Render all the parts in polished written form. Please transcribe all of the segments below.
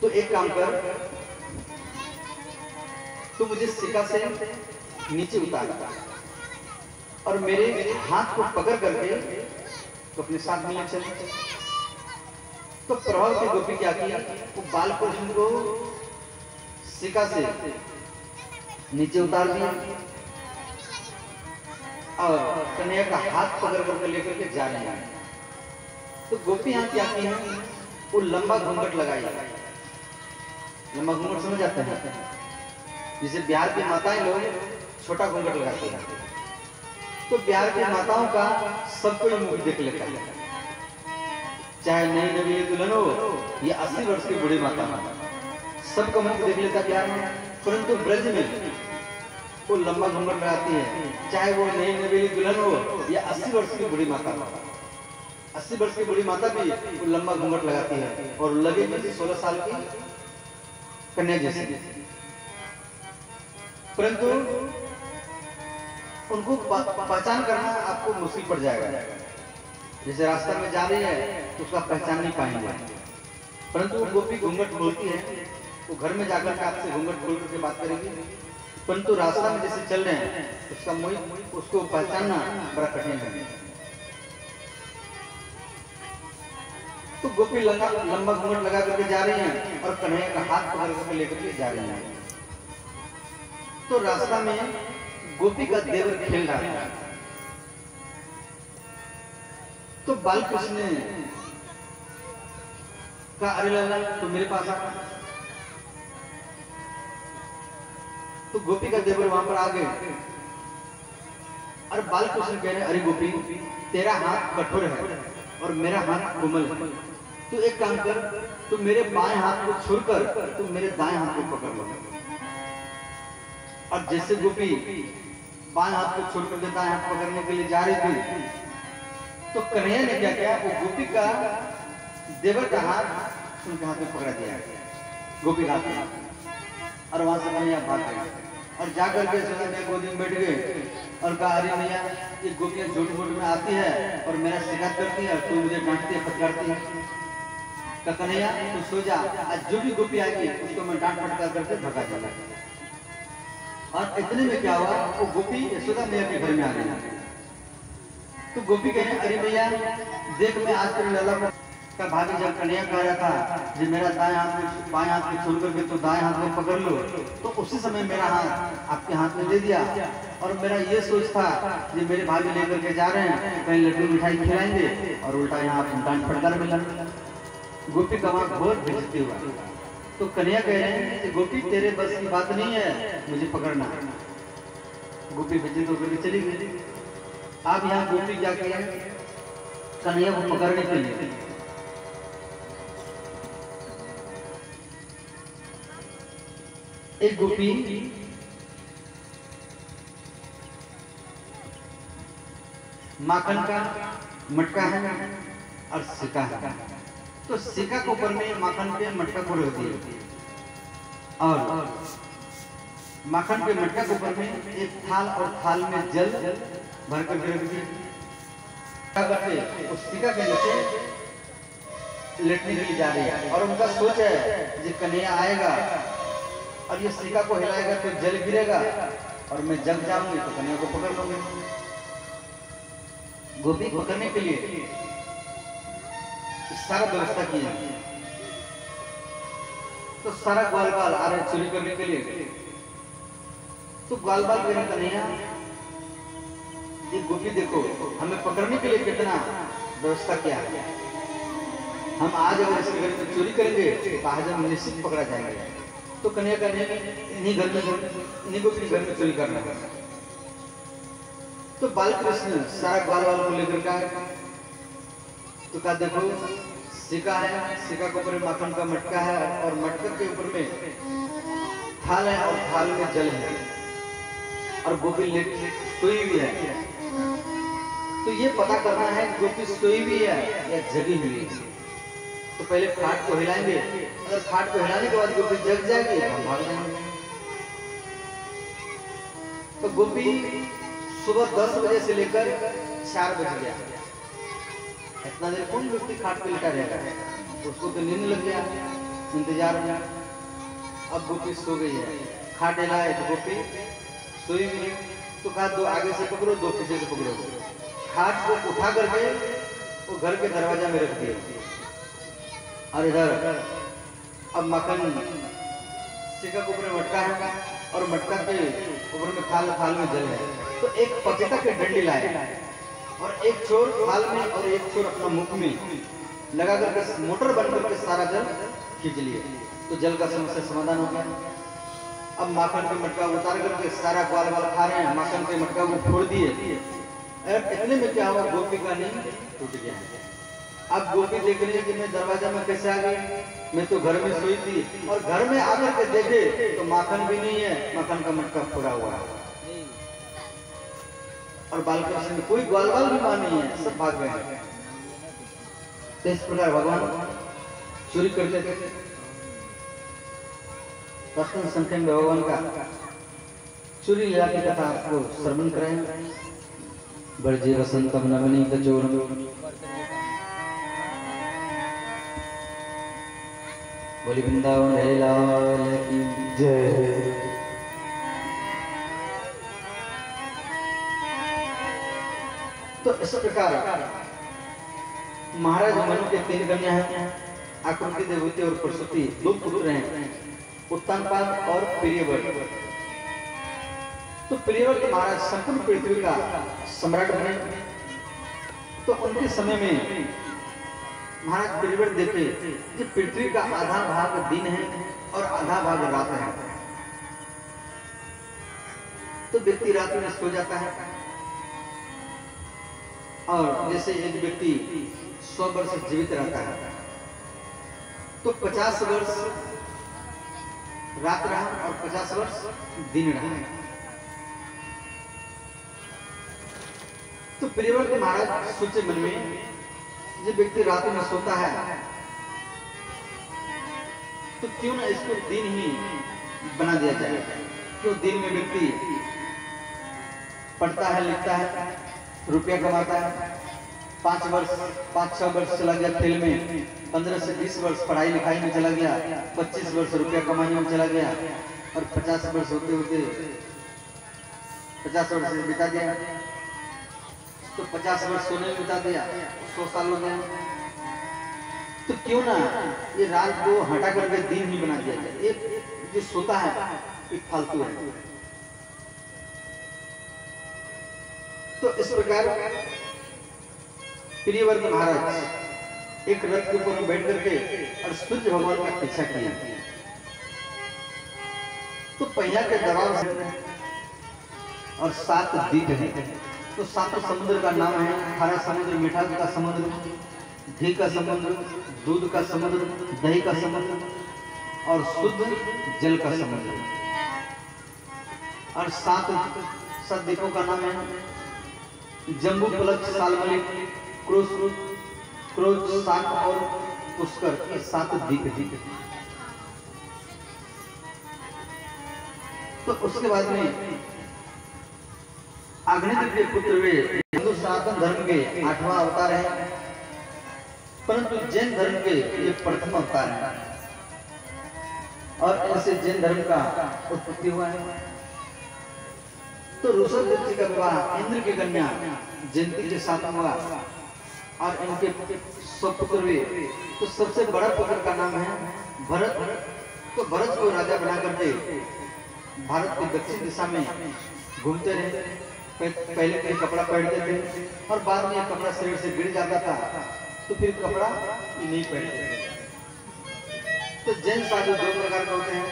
तो एक काम कर, तो मुझे शिखा से नीचे उतार और मेरे हाथ को पकड़ करके तो अपने साथ मिलने चल। तो प्रभाव की गोपी क्या की, वो बाल कृष्ण को शिखा से नीचे उतार दिया और कन्हैया का हाथ पकड़ करके लेकर के जा रहे हैं। तो गोपी यहाँ क्या की है, वो लंबा घूंघट लगाई। लंबा घूंघट समझ जाते हैं, जिसे बिहार की माताएं लोग छोटा घूंघट लगाते हैं। तो बिहार की माताओं का सब कोई मुख देख लेता है, चाहे नई नवी दुल्हन हो या 80 वर्ष की बूढ़ी माता हो, सबका मुख देख लेता बिहार में। परंतु ब्रज में वो लंबा घूंघट लगाती है, चाहे वो नई नवी दुल्हन हो या 80 वर्ष की बूढ़ी माता हो। 80 वर्ष की बूढ़ी माता भी वो लंबा घूंघट लगाती है और लगे में 16 साल की कन्या जैसी। परंतु उनको पहचान करना आपको मुश्किल पड़ जाएगा। जैसे रास्ता में जा रही है तो उसका पहचान नहीं पाएंगे। परंतु वो गोपी घूंघट बोलती है, वो घर में जाकर के आपसे घूंघट खोल करके बात करेगी। परंतु रास्ता में जैसे चल रहे हैं उसका उसको पहचानना बड़ा कठिन है। तो गोपी लंबा घूंघट लगा करके जा रही हैं और कन्हैया का हाथ पकड़ करके लेकर के जा रही हैं। तो रास्ता में गोपी का देवर खेल रहा था। तो बाल कृष्ण ने कहा, अरे लाला तो मेरे पास आ। तो गोपी का देवर वहां पर आ गए और बाल कृष्ण कह रहे, अरे गोपी तेरा हाथ कठोर है और मेरा हाथ कोमल है। तू एक काम कर, तू मेरे बाएं हाथ को छोड़कर तू मेरे दाएं हाथ को पकड़ लो। और जैसे गोपी बाएं हाथ को छोड़कर के दाएं हाथ पकड़ने के लिए जा रही थी, तो कन्हैया ने क्या किया, वो गोपी का देवर का हाथ उनके हाथ में पकड़ा दिया, गोपी हाथ में। और वहां से कन्हैया भाग गए और जाकर के सोचा मैं गोदी में बैठ गए और कहा, अरे भैया ये गोपियां झूठ मूठ में आती है और मेरा शिकायत करती है और तू मुझे डांटती है, फटकारती है। तो कन्हैया तू सो जा, आज जो भी गोपी आएगी उसको मैं डांट फटकार करके भगा दूंगा। और इतने में क्या हुआ, वो गोपी यशोदा मैया के घर में आ गई। तो गोपी कहे, अरे भैया देख मैं आज तेरे लाला का भाभी जब कन्हैया कह रहा था जो मेरा दाएं हाथ में बाएं हाथ में छोड़ करके तो दाएं हाथ में पकड़ लो, तो उसी समय मेरा हाथ आपके हाथ में दे दिया। और मेरा ये सोच था जो मेरे भाभी लेकर के जा रहे हैं कहीं लड्डू मिठाई खिलाएंगे और उल्टा यहाँ डांट फटकार मिला। गोपी का वहां बहुत बेइज्जती हुआ। तो कन्हैया कह रहे हैं कि गोपी तेरे बस की बात नहीं है मुझे पकड़ना। गोपी बेइज्जत होकर चली गई। अब यहाँ गोपी क्या किया, कन्हैया को पकड़ने के लिए एक गोपी माखन का मटका है और सिक्का है। तो सिक्का के ऊपर में माखन के मटका को रख दिया और माखन के मटका के ऊपर में एक थाल और थाल में जल भर कर रख दिया। क्या करते, उस सिक्का के नीचे लेटने के लिए जा रही है और उनका सोच है कि कन्हैया आएगा और ये सिक्का को हिलाएगा तो जल गिरेगा और मैं जग जाऊंगी तो कन्हैया को पकड़ लूंगी। गोपी पकड़ने के लिए सारा व्यवस्था की है। तो सारा ग्वाल बाल आ रहे चोरी करने के लिए। तो ग्वाल बाल कह रहे, कन्हैया ये गोपी देखो हमें पकड़ने के लिए कितना व्यवस्था किया है। हम आज अगर इसके घर में चोरी करेंगे तो आज हम निश्चित पकड़ा जाएंगे। तो कन्हैया कहने इन्हीं गोपी घर में चोरी करना है। तो बाल कृष्ण सारा ग्वाल बाल को लेकर का तो कहा देखो सिक्का है, सिक्का के ऊपर माखन का मटका है और मटके के ऊपर में थाल है और थाल में जल है और गोपी सोई हुई है। तो ये पता करना है गोपी सोई हुई है या जगी हुई है। तो पहले खाट को हिलाएंगे, अगर खाट को हिलाने के बाद गोपी जग जाएगी तो हम भाग जाएंगे। तो गोपी सुबह 10 बजे से लेकर 4 बज गया, इतना देर कौन व्यक्ति खाट पे लेटा रहेगा, उसको तो नींद लग गया। इंतजार में। अब गोपी सो गई है, खाट डलाए तो गोपी सोई हुई, तो कहा दो आगे से पकड़ो, दो पीछे से पकड़ो। खाट को उठा करके वो घर के दरवाजा में रख दिया। और इधर अब मक्खन सिक्का के ऊपर मटका है और मटका के ऊपर में थाल थाल में जल है। तो एक पपीता के डंडी लाए और एक छोर थाल में और एक छोर अपना मुख में लगा करके मोटर बन करके सारा जल खींच लिए। तो जल का समस्या समाधान हो गया। अब माखन के मटका उतार करके सारा ग्वाल वाल खा रहे हैं, माखन के मटका को फोड़ दिए। इतने में क्या हुआ, गोपी का नींद टूट गया। अब गोपी देख रही है कि मैं दरवाजा में कैसे आ गई, मैं तो घर में सोई थी। और घर में आकर के देखे तो माखन भी नहीं है, माखन का मटका फोड़ा हुआ है और बालकृष्ण में कोई ग्वाल वाल भी वहां नहीं है, सब भाग गए हैं। तो इस प्रकार भगवान चोरी करते थे। प्रश्न संख्या में भगवान का चोरी लीला की कथा आपको श्रवण कराएं। बरजे वसंतम नवनी कचोरम, बोली वृंदावन लाल की जय। तो इस प्रकार महाराज मनु के 3 कन्या हैं, आकृति देवती और प्रसूति, 2 पुत्र हैं, उत्तानपाद और प्रियव्रत। तो प्रियव्रत महाराज संपूर्ण पृथ्वी का सम्राट बने। तो उनके समय में महाराज प्रियव्रत देखे कि पृथ्वी का आधा भाग दिन है और आधा भाग रात है। तो व्यक्ति रात में सो जाता है और जैसे एक व्यक्ति 100 वर्ष जीवित रहता है तो 50 वर्ष रात रहा और 50 वर्ष दिन रहा। तो प्रियव्रत महाराज सोचे मन में, जब व्यक्ति रात में सोता है तो क्यों ना इसको दिन ही बना दिया जाए। क्यों दिन में व्यक्ति पढ़ता है, लिखता है, रुपया कमाता है, 5-6 वर्ष चला गया खेल में, 15 से 20 वर्ष पढ़ाई लिखाई में चला गया, 25 वर्ष रुपया कमाने में चला गया और 50 वर्ष होते होते 50 वर्ष बिता दिया। तो 50 वर्ष सोने में बिता दिया, 100 साल हो गए। तो क्यों ना ये रात को हटा करके दिन ही बना दिया जाए। ये जो सोता है ये फालतू है। तो इस प्रकार प्रियव्रत महाराज एक रथ के ऊपर बैठ करके और सूर्य भगवान का पीछा किया। तो पहिया के दबाव से और 7 द्वीप हैं। तो 7 समुद्र का नाम है, हरा समुद्र, मीठा का समुद्र, घी का समुद्र, दूध का समुद्र, दही का समुद्र और शुद्ध जल का समुद्र। और 7 द्वीपों का नाम है जम्बू, प्लक, सालमलिक, क्रोध, शांत और पुष्कर। ये 7 द्वीप हैं। तो उसके बाद में अग्निदेव के पुत्र वे हिंदू सनातन धर्म के 8वां अवतार है, परंतु जैन धर्म के ये प्रथम अवतार है। और ऐसे जैन धर्म का उत्पत्ति हुआ है। तो ऋषभदेव जी का विवाह इंद्र की कन्या जयंती के साथ हुआ और इनके 100 पुत्र हुए। तो सबसे बड़ा पुत्र का नाम है भरत। तो भरत को राजा बना करके भारत के दक्षिण दिशा में घूमते रहे। पहले कोई कपड़ा पहनते थे और बाद में कपड़ा शरीर से गिर जाता था तो फिर कपड़ा नहीं पहनते थे। तो जैन साधु 2 प्रकार के होते हैं,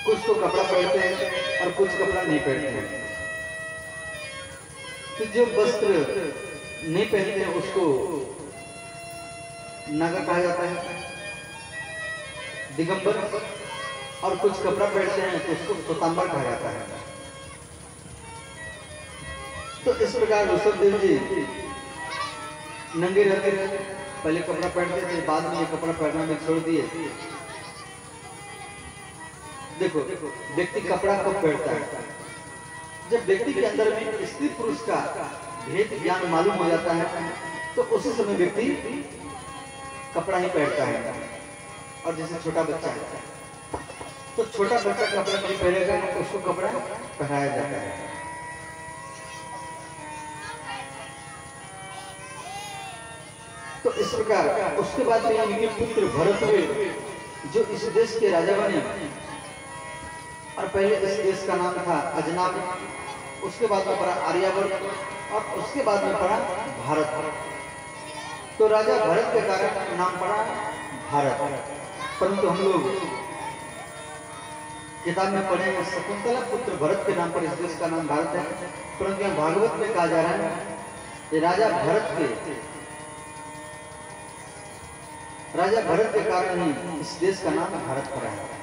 कुछ तो कपड़ा पहनते हैं और कुछ कपड़ा नहीं पहनते हैं। तो जो वस्त्र नहीं पहनते हैं उसको नागा कहा जाता है, दिगंबर। और कुछ कपड़ा पहनते हैं तो उसको स्वतंबर कहा जाता है। तो इस प्रकार ऋषभदेव जी नंगे रहते थे, पहले कपड़ा पहनते थे, बाद में ये कपड़ा पहनना में छोड़ दिए। देखो व्यक्ति कपड़ा कब पहनता है, जब व्यक्ति के अंदर में स्त्री पुरुष का भेद ज्ञान मालूम हो जाता है तो उसी समय व्यक्ति कपड़ा ही पहनता है। और जैसे छोटा बच्चा है तो छोटा बच्चा कपड़ा नहीं पहनेगा, उसको कपड़ा पहनाया जाता है। तो इस प्रकार उसके बाद में इनके पुत्र भरत हुए जो इस देश के राजा बने, और पहले इस देश का नाम था अजनाब, उसके बाद में पड़ा आर्यावर्त, और उसके बाद में पड़ा भारत। तो राजा भरत के कारण नाम पड़ा भारत। परंतु हम लोग किताब में पढ़े शकुंतला पुत्र भरत के नाम पर इस देश का नाम भारत है। परंतु यहाँ भागवत में कहा जा रहा है कि राजा भरत के कारण ही इस देश का नाम भारत पड़ा है।